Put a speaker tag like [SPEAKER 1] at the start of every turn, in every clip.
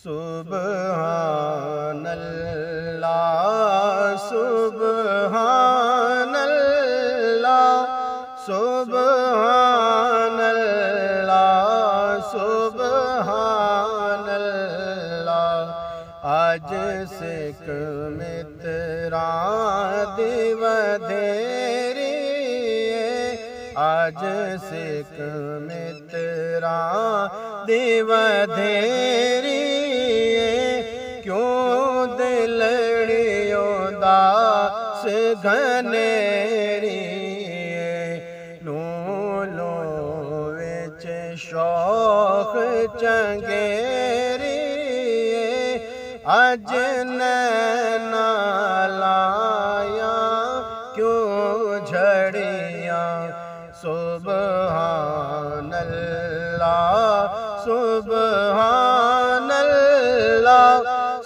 [SPEAKER 1] سبحان اللہ سبحان اللہ سبحان اللہ سبحان اللہ آج سکھ متراں دی ودھیری آج سکھ متراں دی ودھیری کیوں دلڑیوں دا سگھنیری لو وچ شوق چنگیری اج نینا لایا کیوں جھڑیاں سبحان اللہ سبحان اللہ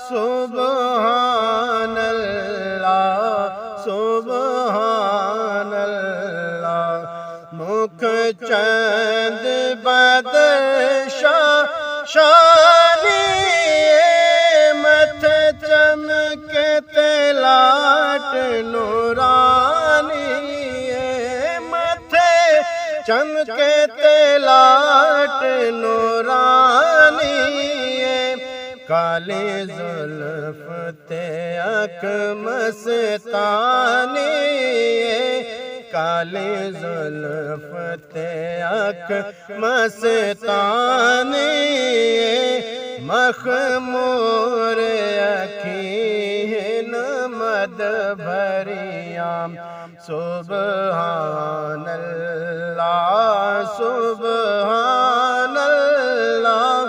[SPEAKER 1] سبحان اللہ سبحان اللہ مکھ چند بدر شانی متھ چمکے لاٹ نورانی چمکے لاٹ نورانی کالی زلف تے اک مستانی کالی زلف تے اک مستانی مخمور اکھیں مد بھریاں سبحان اللہ سبحان اللہ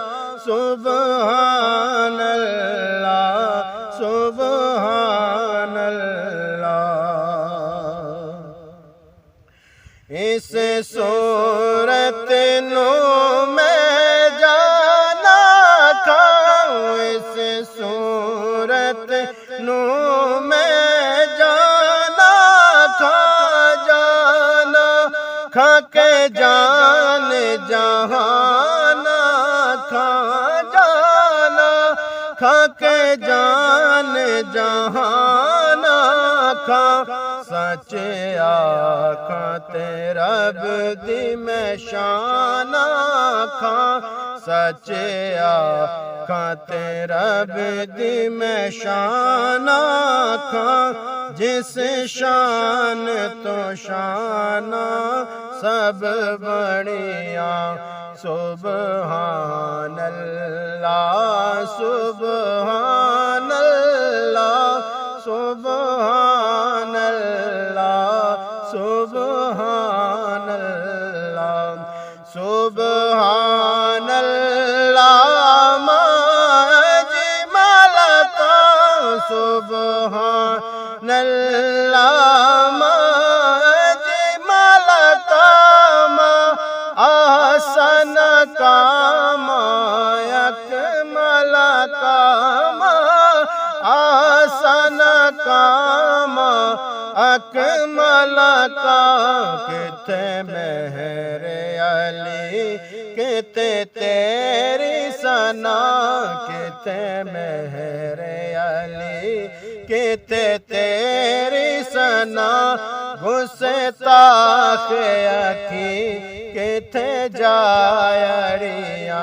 [SPEAKER 1] سبحان اللہ سبحان اللہ اس صورت نو میں جانا کھاؤں اس صورت نو میں جانا کھا کے جان جہانا کھا جانا کھا کے جان جہانا کھا سچ آکھاں تے رب دی میں شان آکھاں سچ آکھاں تے رب دی میں شان آکھاں جس شان تو شانہ سب بڑیاں سبحان اللہ سبحان اللہ سبحان اللہ سبحان اللہ سبحان اللہ ما اجمل سبحان اللہ ما اجمل ما احسن کاما اکمل کاما احسن کاما اکمل کاما کتے مہر علی کتے تیری ثنا کتے مہر علی کتے تیری ثنا گستاخ اکھی کتے جایڑیاں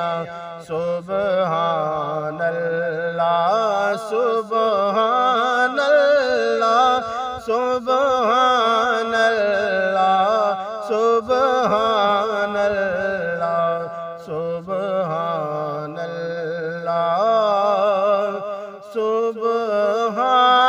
[SPEAKER 1] سبحان اللہ سبحان اللہ سبحان اللہ سبحان اللہ سبحان اللہ سبحان